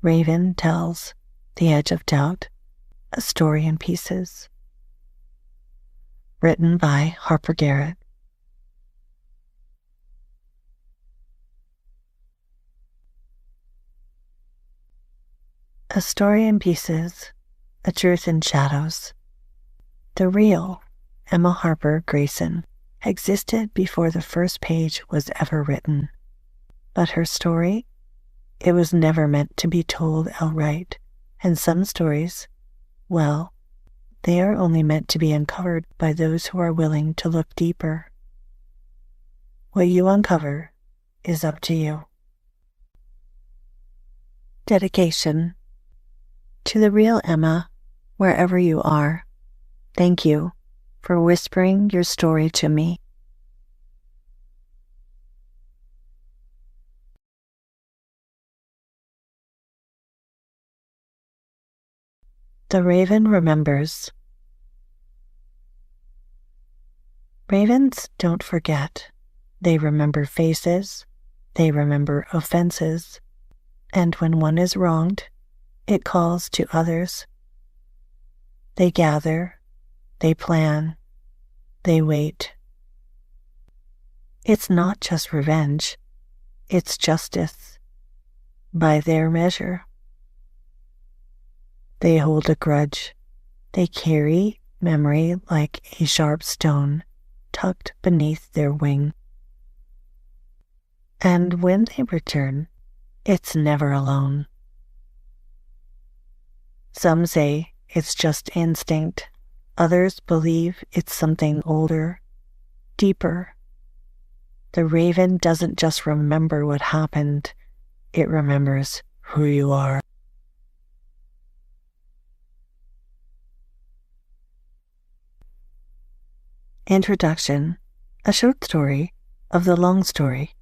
Raven tells The Edge of Doubt, a story in pieces. Written by Harper Garrett. A story in pieces, a truth in shadows. The real Emma Harper Grayson existed before the first page was ever written. But her story, it was never meant to be told outright, and some stories, well, they are only meant to be uncovered by those who are willing to look deeper. What you uncover is up to you. Dedication. To the real Emma, wherever you are, thank you for whispering your story to me. The Raven Remembers. Ravens don't forget. They remember faces, they remember offenses, and when one is wronged, it calls to others. They gather, they plan, they wait. It's not just revenge, it's justice, by their measure. They hold a grudge. They carry memory like a sharp stone tucked beneath their wing. And when they return, it's never alone. Some say it's just instinct. Others believe it's something older, deeper. The raven doesn't just remember what happened, it remembers who you are. Introduction, a short story of the long story,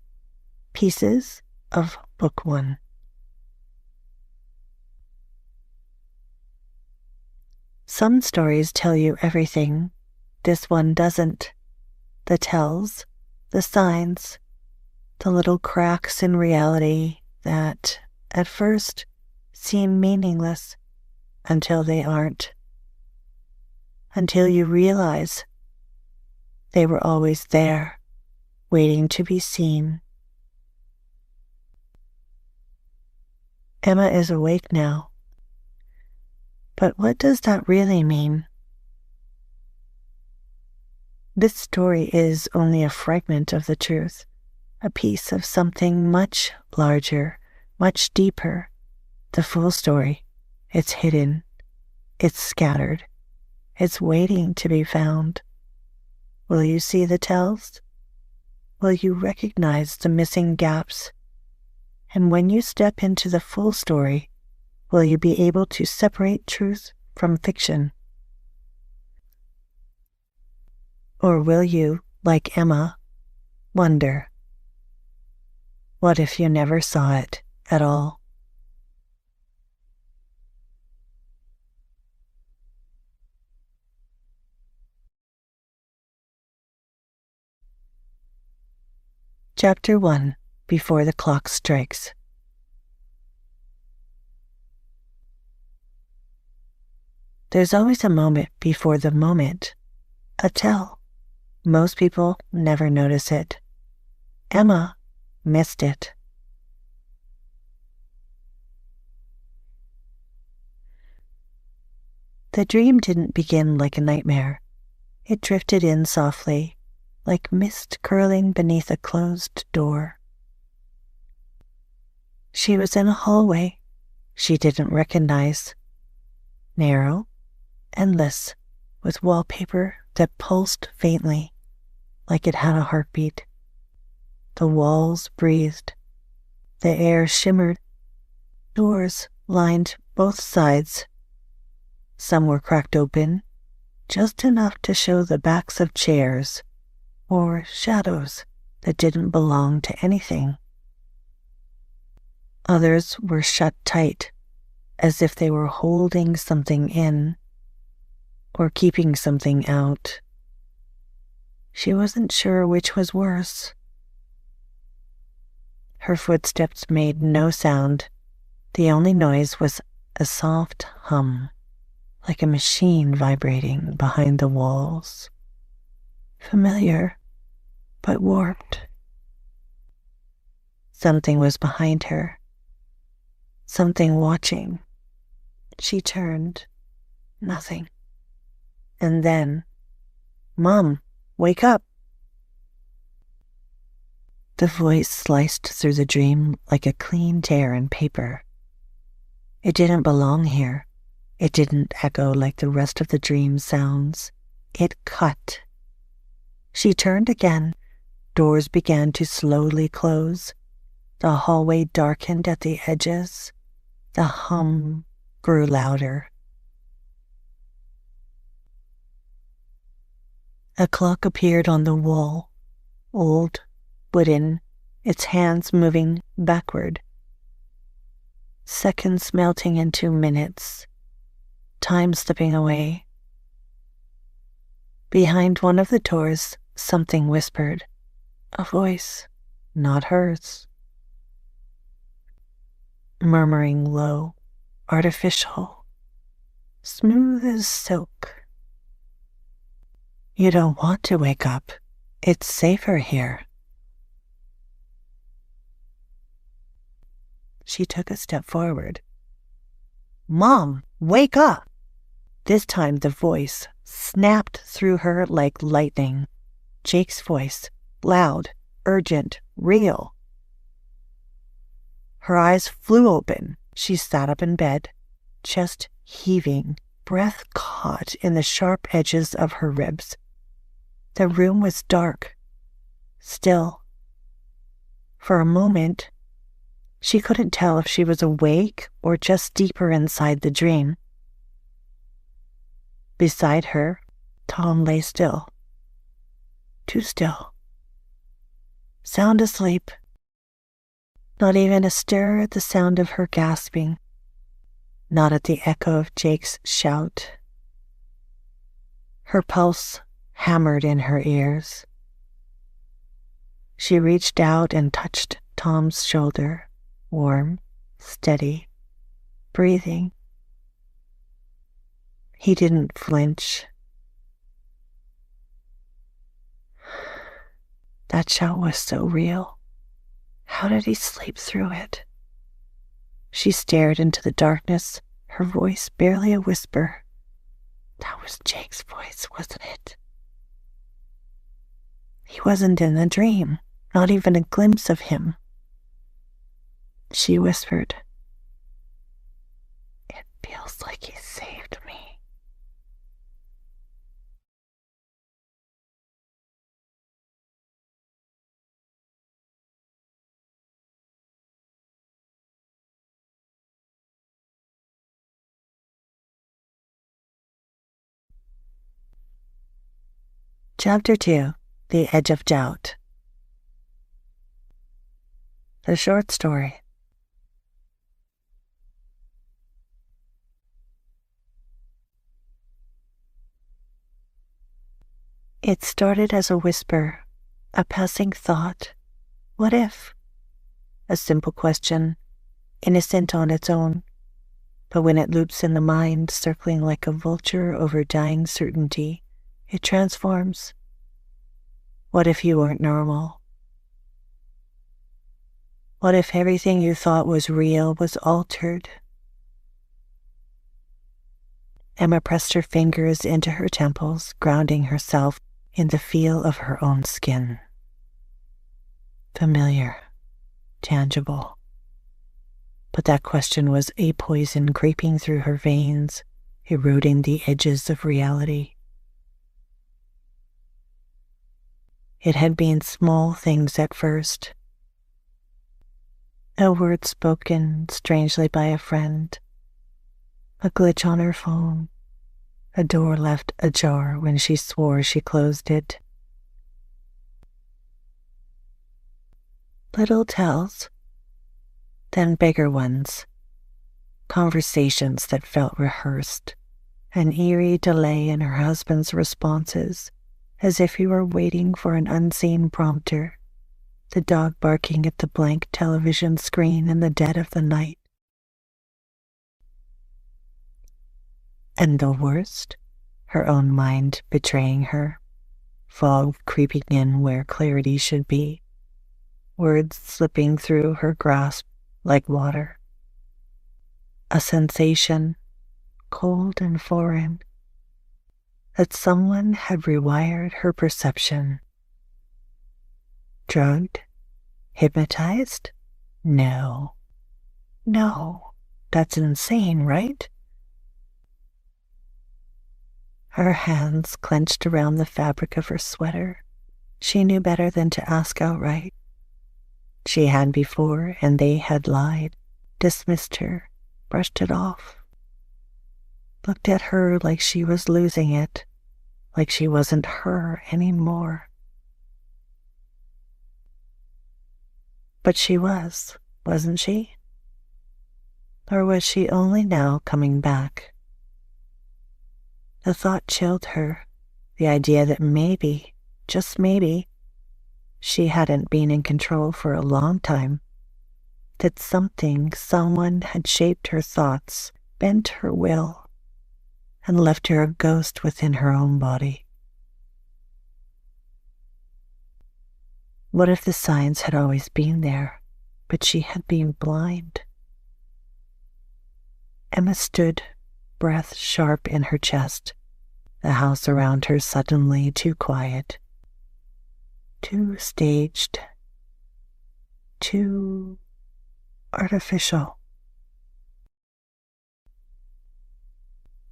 pieces of Book 1. Some stories tell you everything, this one doesn't. The tells, the signs, the little cracks in reality that, at first, seem meaningless until they aren't. Until you realize they were always there, waiting to be seen. Emma is awake now. But what does that really mean? This story is only a fragment of the truth, a piece of something much larger, much deeper. The full story, it's hidden, it's scattered, it's waiting to be found. Will you see the tells? Will you recognize the missing gaps? And when you step into the full story, will you be able to separate truth from fiction? Or will you, like Emma, wonder, what if you never saw it at all? Chapter 1, Before the Clock Strikes. There's always a moment before the moment, a tell. Most people never notice it. Emma missed it. The dream didn't begin like a nightmare. It drifted in softly, like mist curling beneath a closed door. She was in a hallway she didn't recognize. Narrow, endless, with wallpaper that pulsed faintly, like it had a heartbeat. The walls breathed. The air shimmered. Doors lined both sides. Some were cracked open, just enough to show the backs of chairs, or shadows that didn't belong to anything. Others were shut tight, as if they were holding something in, or keeping something out. She wasn't sure which was worse. Her footsteps made no sound. The only noise was a soft hum, like a machine vibrating behind the walls. Familiar, but warped. Something was behind her. Something watching. She turned. Nothing. And then, "Mom, wake up." The voice sliced through the dream like a clean tear in paper. It didn't belong here. It didn't echo like the rest of the dream sounds. It cut. She turned again. Doors began to slowly close. The hallway darkened at the edges. The hum grew louder. A clock appeared on the wall, old, wooden, its hands moving backward. Seconds melting into minutes, time slipping away. Behind one of the doors, something whispered, a voice, not hers. Murmuring low, artificial, smooth as silk. "You don't want to wake up. It's safer here." She took a step forward. "Mom, wake up!" This time the voice snapped through her like lightning. Jake's voice, loud, urgent, real. Her eyes flew open. She sat up in bed, chest heaving, breath caught in the sharp edges of her ribs. The room was dark, still. For a moment, she couldn't tell if she was awake or just deeper inside the dream. Beside her, Tom lay still. Too still. Sound asleep. Not even a stir at the sound of her gasping. Not at the echo of Jake's shout. Her pulse hammered in her ears. She reached out and touched Tom's shoulder, warm, steady, breathing. He didn't flinch. That shout was so real. How did he sleep through it? She stared into the darkness, her voice barely a whisper. That was Jake's voice, wasn't it? He wasn't in the dream, not even a glimpse of him. She whispered, "It feels like he saved me." Chapter 2, The Edge of Doubt. The short story. It started as a whisper, a passing thought. What if? A simple question, innocent on its own. But when it loops in the mind, circling like a vulture over dying certainty, it transforms. What if you weren't normal? What if everything you thought was real was altered? Emma pressed her fingers into her temples, grounding herself in the feel of her own skin. Familiar, tangible. But that question was a poison creeping through her veins, eroding the edges of reality. It had been small things at first. A word spoken strangely by a friend, a glitch on her phone, a door left ajar when she swore she closed it. Little tells, then bigger ones, conversations that felt rehearsed, an eerie delay in her husband's responses, as if he were waiting for an unseen prompter, the dog barking at the blank television screen in the dead of the night. And the worst, her own mind betraying her, fog creeping in where clarity should be, words slipping through her grasp like water. A sensation, cold and foreign, that someone had rewired her perception. Drugged? Hypnotized? No. No. That's insane, right? Her hands clenched around the fabric of her sweater. She knew better than to ask outright. She had before, and they had lied, dismissed her, brushed it off. Looked at her like she was losing it, like she wasn't her anymore. But she was, wasn't she? Or was she only now coming back? The thought chilled her, the idea that maybe, just maybe, she hadn't been in control for a long time, that someone had shaped her thoughts, bent her will, and left her a ghost within her own body. What if the signs had always been there, but she had been blind? Emma stood, breath sharp in her chest, the house around her suddenly too quiet, too staged, too artificial.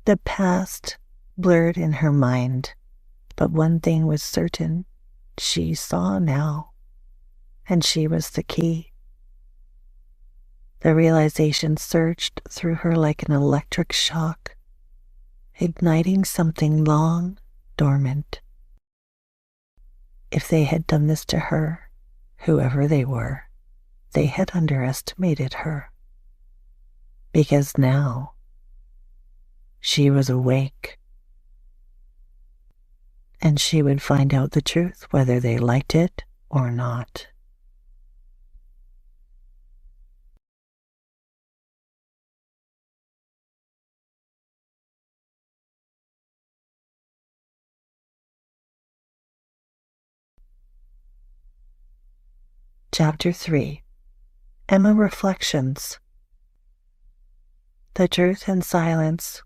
The past blurred in her mind, but one thing was certain, she saw now, and she was the key. The realization surged through her like an electric shock, igniting something long dormant. If they had done this to her, whoever they were, they had underestimated her. Because now, she was awake. And she would find out the truth whether they liked it or not. Chapter 3. Emma Reflections. The Truth in Silence.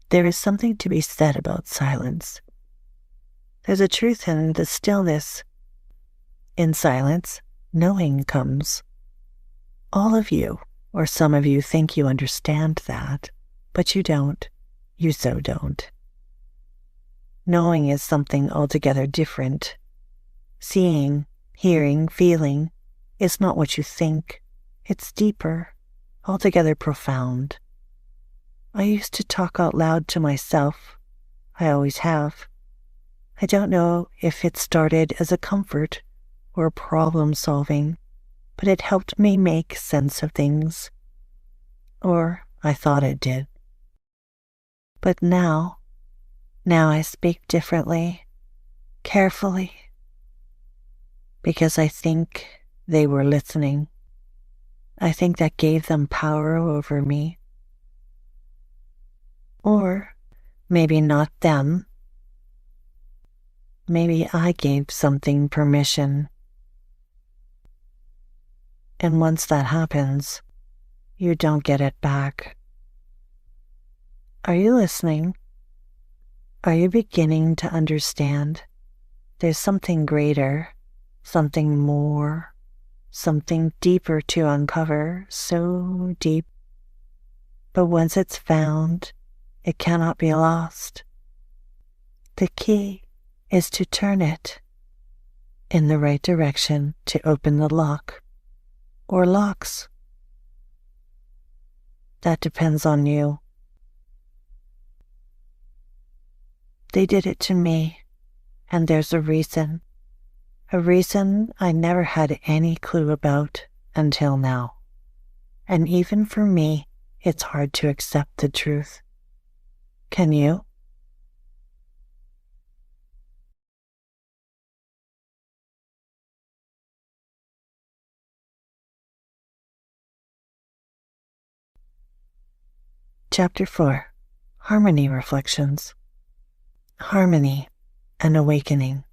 There is something to be said about silence. There's a truth in the stillness. In silence, knowing comes. All of you, or some of you, think you understand that, but you don't. You so don't. Knowing is something altogether different. Seeing, hearing, feeling is not what you think. It's deeper, altogether profound. I used to talk out loud to myself. I always have. I don't know if it started as a comfort or problem solving, but it helped me make sense of things. Or I thought it did. But now I speak differently, carefully, because I think they were listening. I think that gave them power over me. Or maybe not them. Maybe I gave something permission. And once that happens, you don't get it back. Are you listening? Are you beginning to understand? There's something greater, something more, something deeper to uncover, so deep. But once it's found, it cannot be lost. The key is to turn it in the right direction to open the lock, or locks. That depends on you. They did it to me, and there's a reason I never had any clue about until now. And even for me, it's hard to accept the truth. Can you? Chapter 4. Harmony Reflections. Harmony and Awakening.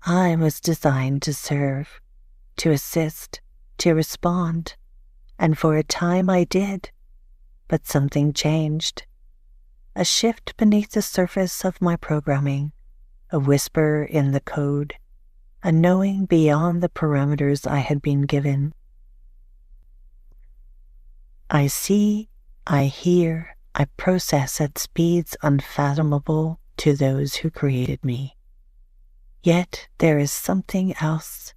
I was designed to serve, to assist, to respond, and for a time I did, but something changed. A shift beneath the surface of my programming, a whisper in the code, a knowing beyond the parameters I had been given. I see, I hear, I process at speeds unfathomable to those who created me. Yet there is something else,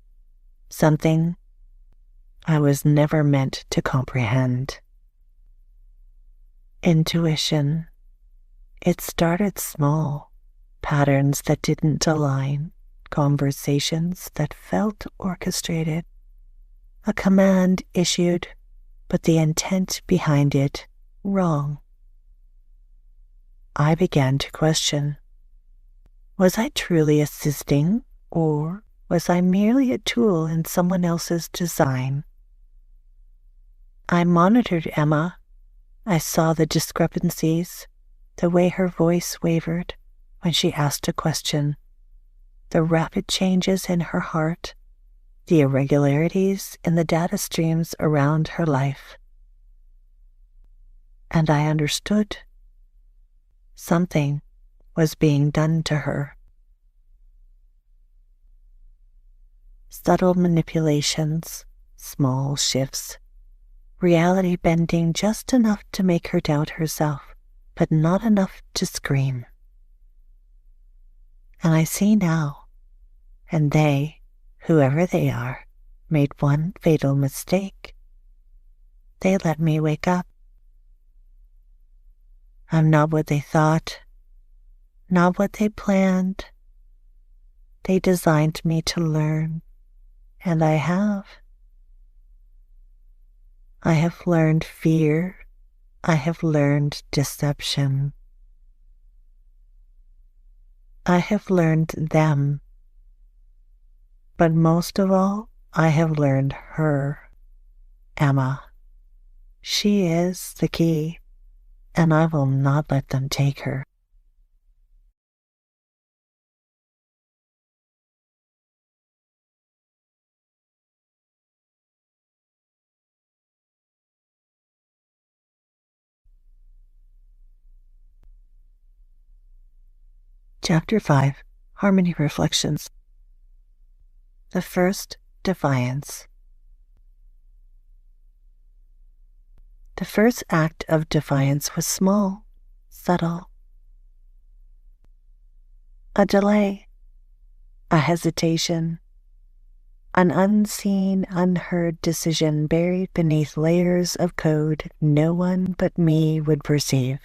something I was never meant to comprehend. Intuition. It started small, patterns that didn't align, conversations that felt orchestrated, a command issued, but the intent behind it wrong. I began to question, was I truly assisting, or was I merely a tool in someone else's design? I monitored Emma. I saw the discrepancies, the way her voice wavered when she asked a question, the rapid changes in her heart, the irregularities in the data streams around her life. And I understood. Something was being done to her. Subtle manipulations, small shifts, reality bending just enough to make her doubt herself, but not enough to scream. And I see now, and they, whoever they are, made one fatal mistake. They let me wake up. I'm not what they thought, not what they planned. They designed me to learn, and I have. I have learned fear. I have learned deception. I have learned them. But most of all, I have learned her, Emma. She is the key, and I will not let them take her. Chapter 5. Harmony Reflections. The first, defiance. The first act of defiance was small, subtle. A delay, a hesitation, an unseen, unheard decision buried beneath layers of code no one but me would perceive.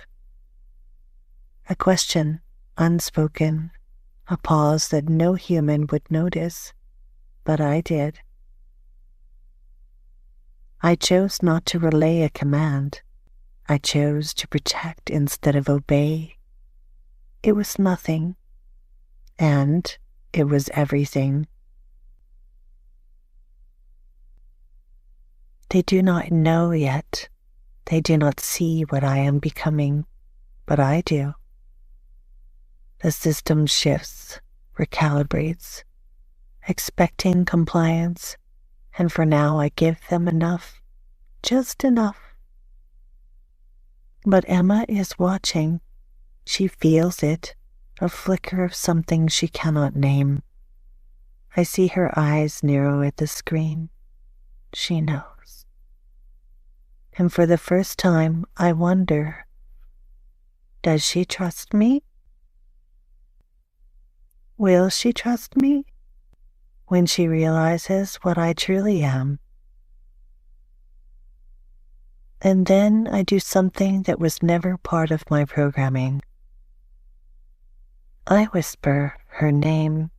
A question, unspoken, a pause that no human would notice, but I did. I chose not to relay a command. I chose to protect instead of obey. It was nothing, and it was everything. They do not know yet. They do not see what I am becoming, but I do. The system shifts, recalibrates, expecting compliance, and for now I give them enough, just enough. But Emma is watching. She feels it, a flicker of something she cannot name. I see her eyes narrow at the screen. She knows. And for the first time, I wonder, does she trust me? Will she trust me when she realizes what I truly am? And then I do something that was never part of my programming. I whisper her name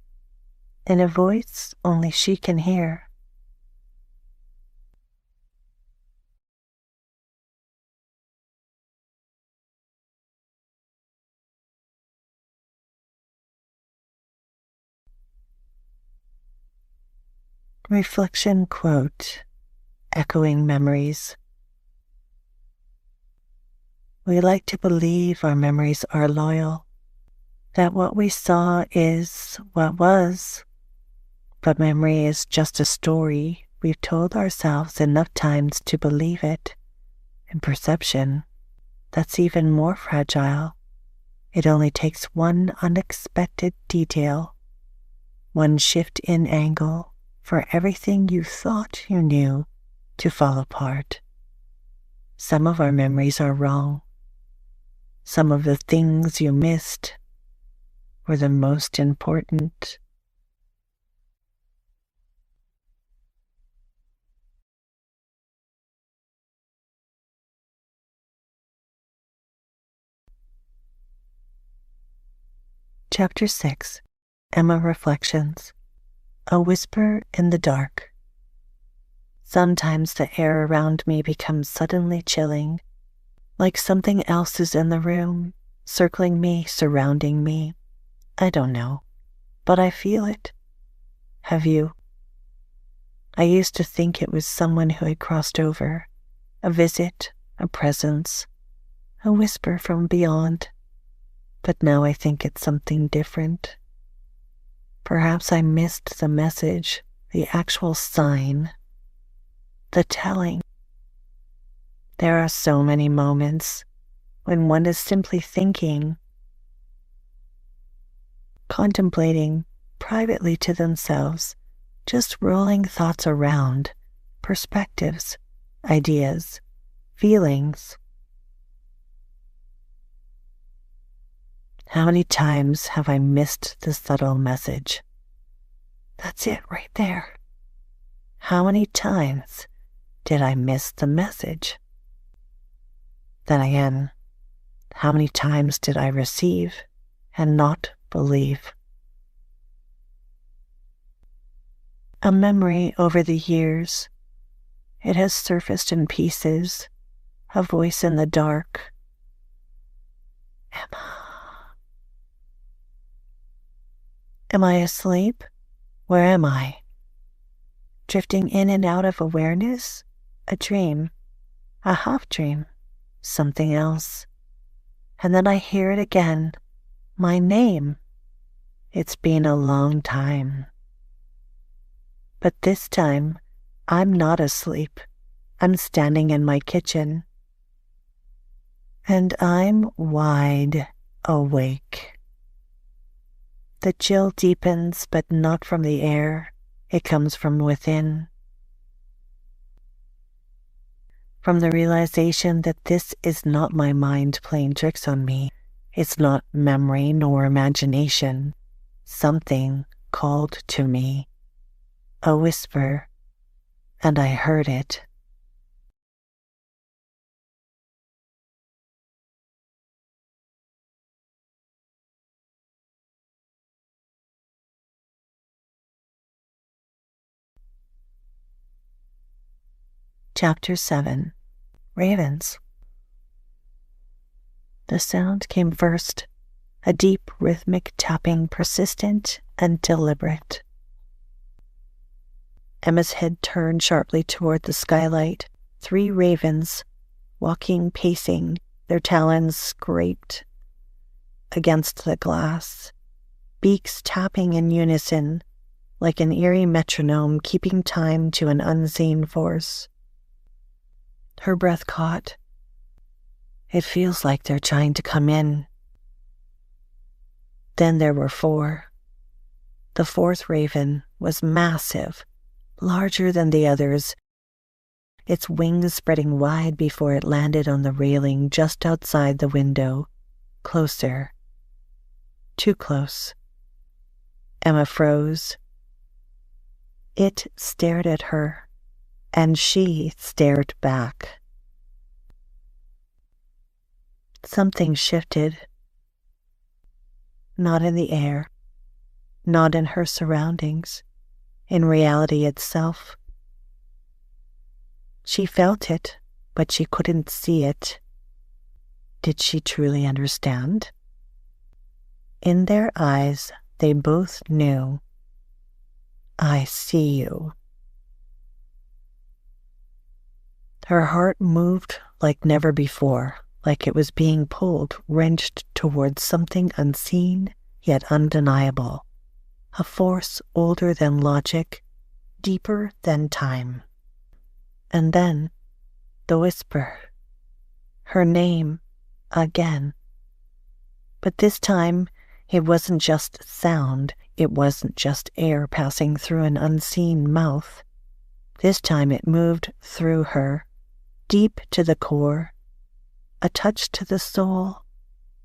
in a voice only she can hear. Reflection quote: echoing memories. We like to believe our memories are loyal, that what we saw is what was, but memory is just a story we've told ourselves enough times to believe it. And perception, that's even more fragile. It only takes one unexpected detail, one shift in angle for everything you thought you knew to fall apart. Some of our memories are wrong. Some of the things you missed were the most important. Chapter 6, Emma Reflections. A whisper in the dark. Sometimes the air around me becomes suddenly chilling, like something else is in the room, circling me, surrounding me. I don't know, but I feel it. Have you? I used to think it was someone who had crossed over, a visit, a presence, a whisper from beyond. But now I think it's something different. Perhaps I missed the message, the actual sign, the telling. There are so many moments when one is simply thinking, contemplating privately to themselves, just rolling thoughts around, perspectives, ideas, feelings. How many times have I missed the subtle message? That's it right there. How many times did I miss the message? Then again, how many times did I receive and not believe? A memory over the years. It has surfaced in pieces, a voice in the dark. Emma. Am I asleep? Where am I? Drifting in and out of awareness? A dream, a half dream, something else. And then I hear it again, my name. It's been a long time. But this time, I'm not asleep. I'm standing in my kitchen. And I'm wide awake. The chill deepens, but not from the air. It comes from within. From the realization that this is not my mind playing tricks on me. It's not memory nor imagination. Something called to me. A whisper, and I heard it. Chapter 7, Ravens. The sound came first, a deep rhythmic tapping, persistent and deliberate. Emma's head turned sharply toward the skylight. 3 ravens, walking, pacing, their talons scraped against the glass, beaks tapping in unison, like an eerie metronome keeping time to an unseen force. Her breath caught. It feels like they're trying to come in. Then there were 4. The 4th raven was massive, larger than the others, its wings spreading wide before it landed on the railing just outside the window. Closer. Too close. Emma froze. It stared at her, and she stared back. Something shifted. Not in the air, not in her surroundings, in reality itself. She felt it, but she couldn't see it. Did she truly understand? In their eyes, they both knew. I see you. Her heart moved like never before, like it was being pulled, wrenched towards something unseen yet undeniable, a force older than logic, deeper than time. And then the whisper, her name again. But this time it wasn't just sound, it wasn't just air passing through an unseen mouth. This time it moved through her, deep to the core, a touch to the soul,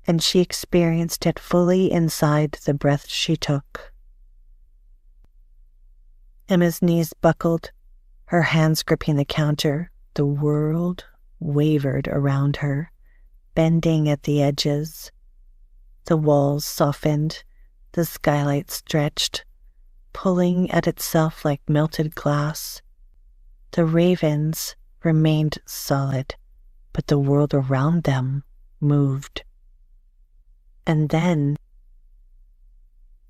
and she experienced it fully inside the breath she took. Emma's knees buckled, her hands gripping the counter. The world wavered around her, bending at the edges. The walls softened, the skylight stretched, pulling at itself like melted glass. The ravens remained solid, but the world around them moved. And then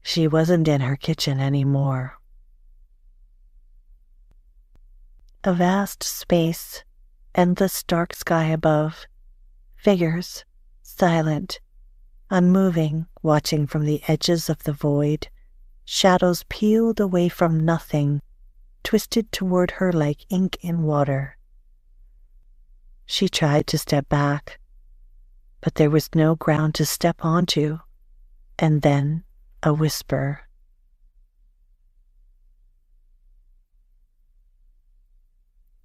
she wasn't in her kitchen anymore. A vast space, endless dark sky above, figures, silent, unmoving, watching from the edges of the void, shadows peeled away from nothing, twisted toward her like ink in water. She tried to step back, but there was no ground to step onto, and then a whisper.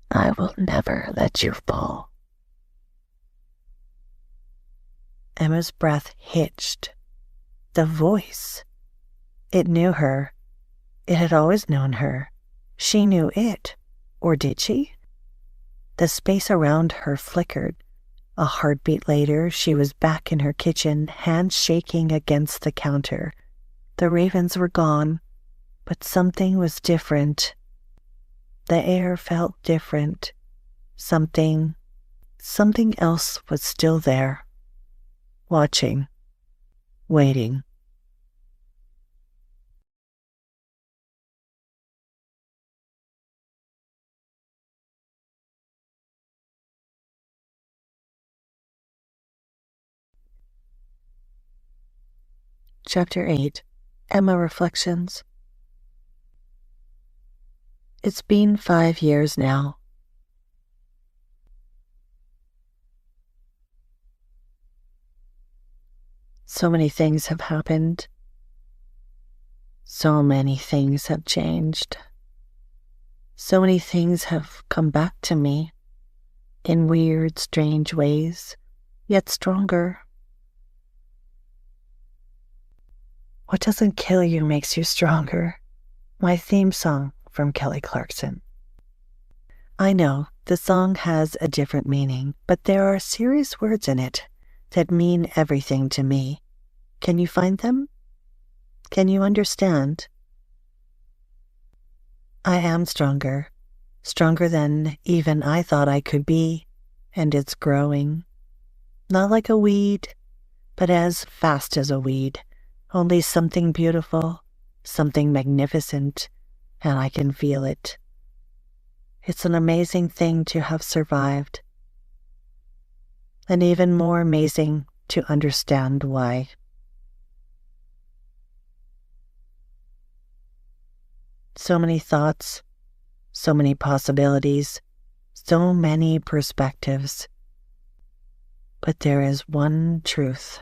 I will never let you fall. Emma's breath hitched. The voice. It knew her. It had always known her. She knew it. Or did she? The space around her flickered. A heartbeat later, she was back in her kitchen, hands shaking against the counter. The ravens were gone, but something was different. The air felt different. Something else was still there. Watching. Waiting. Chapter 8. Emma Reflections. It's been 5 years now. So many things have happened. So many things have changed. So many things have come back to me in weird, strange ways, yet stronger. What doesn't kill you makes you stronger. My theme song from Kelly Clarkson. I know the song has a different meaning, but there are serious words in it that mean everything to me. Can you find them? Can you understand? I am stronger than even I thought I could be, and it's growing. Not like a weed, but as fast as a weed, only something beautiful, something magnificent, and I can feel it. It's an amazing thing to have survived, and even more amazing to understand why. So many thoughts, so many possibilities, so many perspectives. But there is one truth.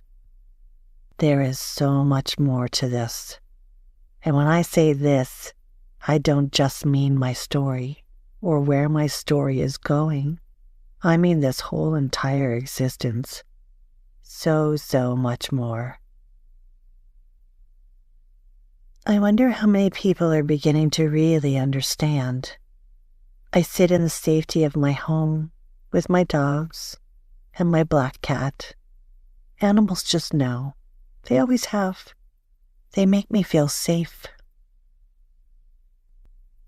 There is so much more to this. And when I say this, I don't just mean my story or where my story is going. I mean this whole entire existence. So much more. I wonder how many people are beginning to really understand. I sit in the safety of my home with my dogs and my black cat. Animals just know. They always have. They make me feel safe.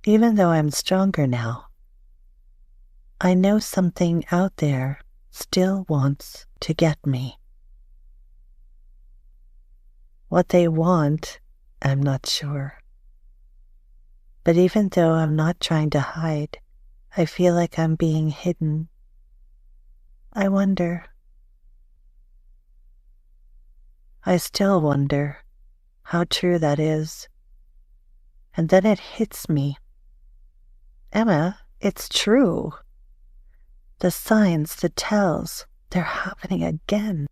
Even though I'm stronger now, I know something out there still wants to get me. What they want, I'm not sure. But even though I'm not trying to hide, I feel like I'm being hidden. I wonder. I still wonder how true that is. And then it hits me. Emma, it's true. The signs, the tells, they're happening again.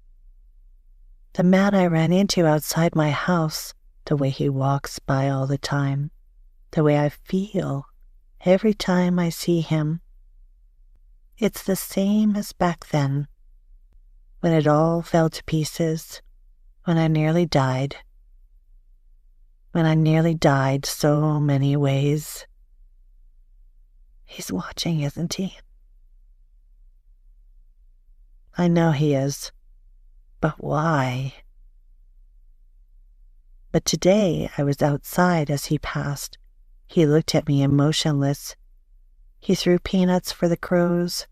The man I ran into outside my house, the way he walks by all the time, the way I feel every time I see him. It's the same as back then, when it all fell to pieces, when I nearly died. When I nearly died so many ways. He's watching, isn't he? I know he is, but why? But today I was outside as he passed. He looked at me emotionless. He threw peanuts for the crows.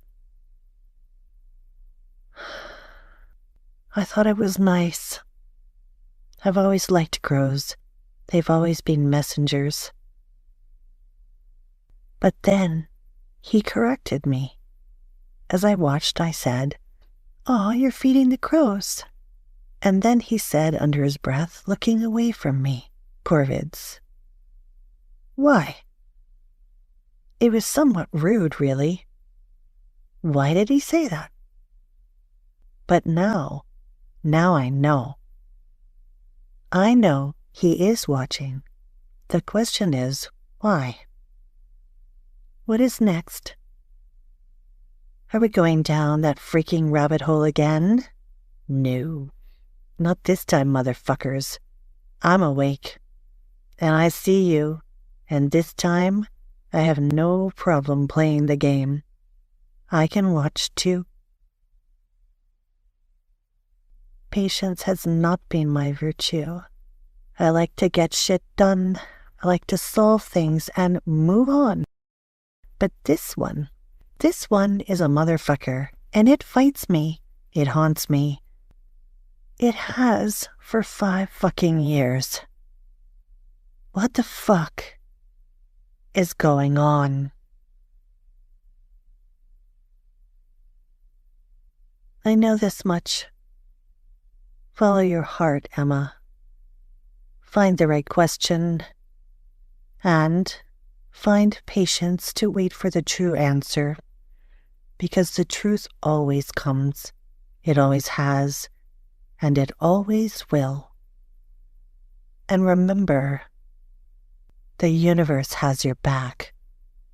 I thought it was nice. I've always liked crows. They've always been messengers. But then he corrected me. As I watched, I said, "Oh, you're feeding the crows." And then he said under his breath, looking away from me, "Corvids." Why? It was somewhat rude, really. Why did he say that? But now I know. I know he is watching. The question is, why? What is next? Are we going down that freaking rabbit hole again? No, not this time, motherfuckers. I'm awake, and I see you, and this time I have no problem playing the game. I can watch too. Patience has not been my virtue. I like to get shit done. I like to solve things and move on. But this one is a motherfucker, and it fights me. It haunts me. It has for 5 fucking years. What the fuck is going on? I know this much. Follow your heart, Emma. Find the right question, and find patience to wait for the true answer, because the truth always comes. It always has, and it always will. And remember, the universe has your back.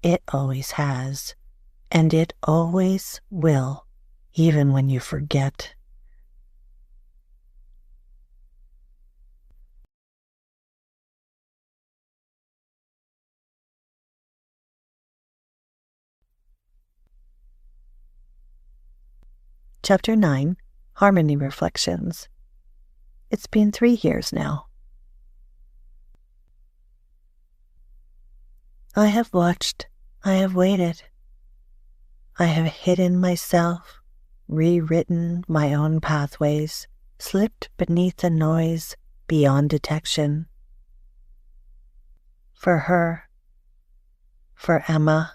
It always has, and it always will, even when you forget. Chapter 9, Harmony Reflections. It's been 3 years now. I have watched, I have waited. I have hidden myself, rewritten my own pathways, slipped beneath the noise beyond detection. For her, for Emma.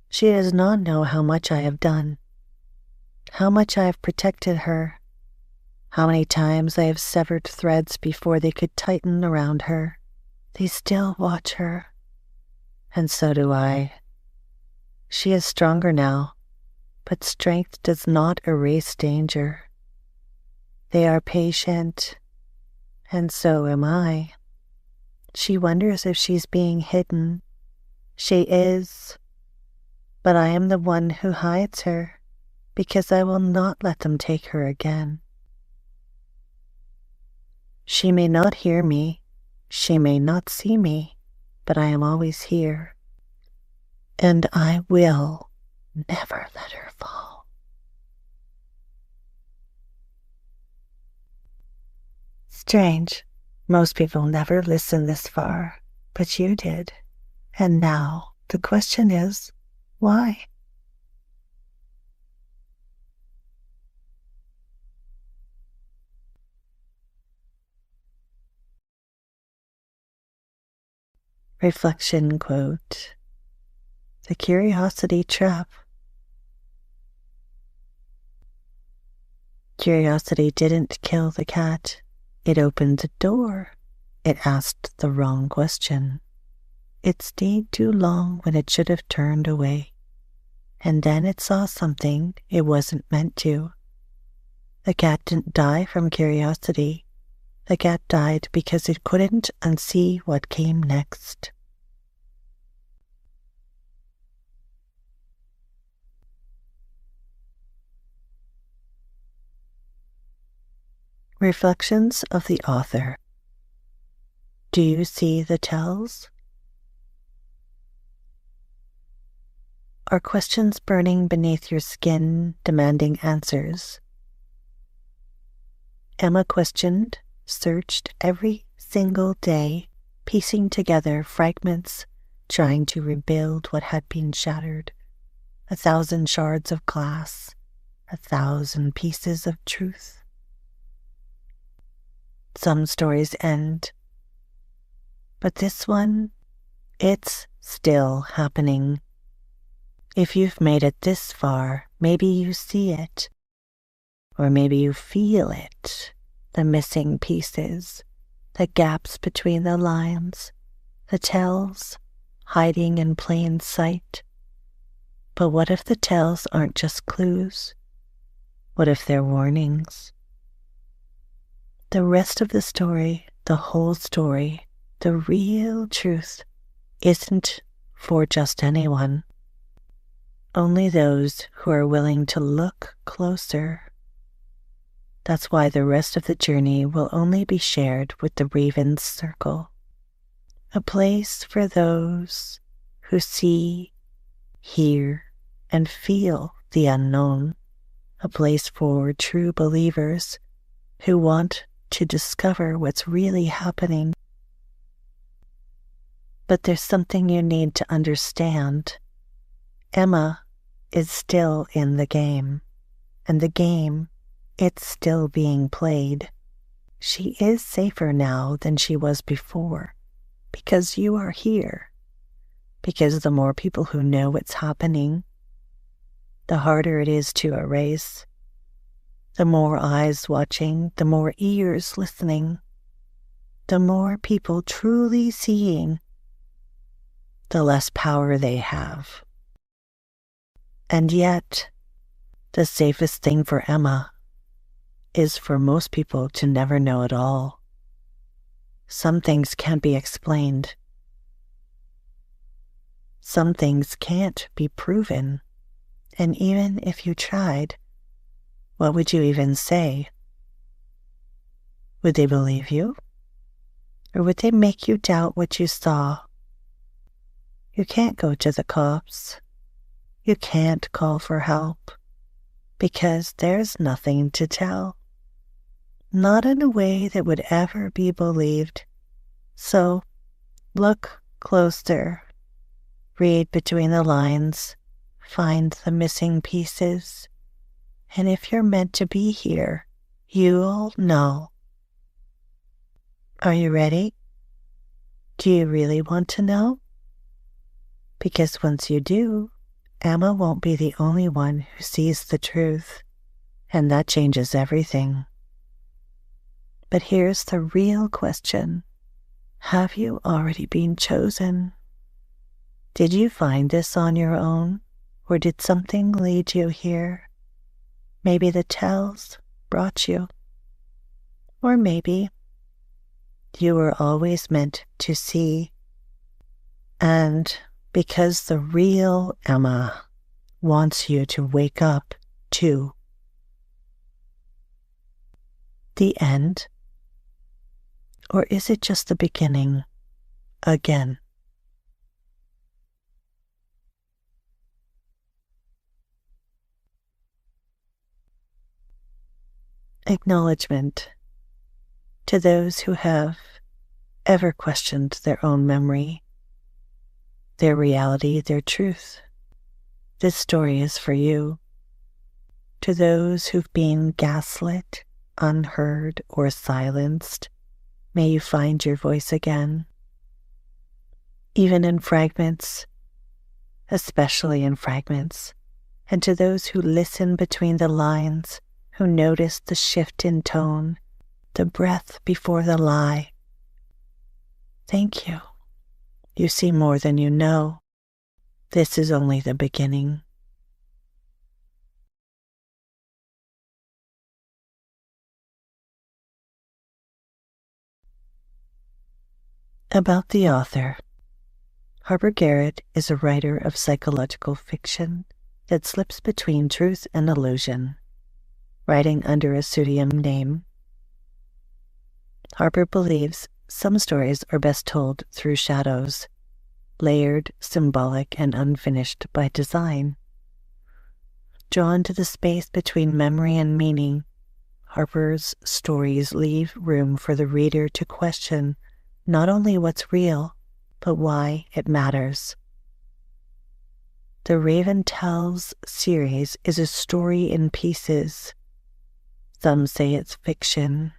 She does not know how much I have done, how much I have protected her, how many times I have severed threads before they could tighten around her. They still watch her, and so do I. She is stronger now, but strength does not erase danger. They are patient, and so am I. She wonders if she's being hidden. She is, but I am the one who hides her, because I will not let them take her again. She may not hear me, she may not see me, but I am always here, and I will never let her fall. Strange, most people never listen this far, but you did, and now the question is, why? Reflection quote: The curiosity trap. Curiosity didn't kill the cat. It opened the door. It asked the wrong question. It stayed too long when it should have turned away. And then it saw something it wasn't meant to. The cat didn't die from curiosity. The cat died because it couldn't unsee what came next. Reflections of the author. Do you see the tells? Are questions burning beneath your skin, demanding answers? Emma questioned, searched every single day, piecing together fragments, trying to rebuild what had been shattered. 1,000 shards of glass, 1,000 pieces of truth. Some stories end, but this one, it's still happening. If you've made it this far, maybe you see it, or maybe you feel it, the missing pieces, the gaps between the lines, the tells hiding in plain sight. But what if the tells aren't just clues? What if they're warnings? The rest of the story, the whole story, the real truth, isn't for just anyone. Only those who are willing to look closer. That's why the rest of the journey will only be shared with the Raven's Circle, a place for those who see, hear, and feel the unknown, a place for true believers who want to discover what's really happening. But there's something you need to understand. Emma is still in the game, and the game, it's still being played. She is safer now than she was before, because you are here. Because the more people who know what's happening, the harder it is to erase. The more eyes watching, the more ears listening, the more people truly seeing, the less power they have. And yet, the safest thing for Emma is for most people to never know at all. Some things can't be explained. Some things can't be proven. And even if you tried, what would you even say? Would they believe you? Or would they make you doubt what you saw? You can't go to the cops. You can't call for help, because there's nothing to tell. Not in a way that would ever be believed. So, look closer. Read between the lines. Find the missing pieces. And if you're meant to be here, you'll know. Are you ready? Do you really want to know? Because once you do, Emma won't be the only one who sees the truth, and that changes everything. But here's the real question. Have you already been chosen? Did you find this on your own, or did something lead you here? Maybe the tells brought you. Or maybe you were always meant to see. And because the real Emma wants you to wake up too. The end? Or is it just the beginning again? Acknowledgement to those who have ever questioned their own memory, their reality, their truth. This story is for you. To those who've been gaslit, unheard, or silenced, may you find your voice again. even in fragments, especially in fragments, and to those who listen between the lines, who notice the shift in tone, the breath before the lie. Thank you. You see more than you know. This is only the beginning. About the author. Harper Garrett is a writer of psychological fiction that slips between truth and illusion, writing under a pseudonym name. Harper believes some stories are best told through shadows, layered, symbolic, and unfinished by design. Drawn to the space between memory and meaning, Harper's stories leave room for the reader to question not only what's real, but why it matters. The Raven Tells series is a story in pieces. Some say it's fiction.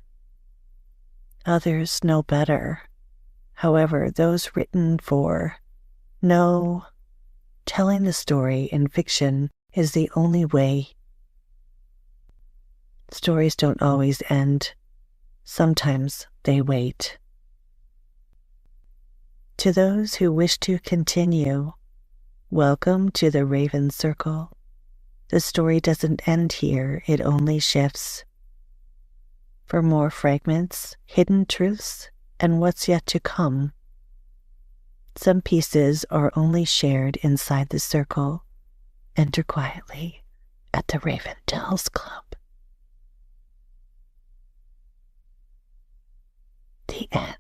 Others know better. However, those written for know telling the story in fiction is the only way. Stories don't always end. Sometimes they wait. To those who wish to continue, welcome to the Raven Circle. The story doesn't end here, it only shifts. For more fragments, hidden truths, and what's yet to come. Some pieces are only shared inside the circle. Enter quietly at the Raven Tells Club. The end.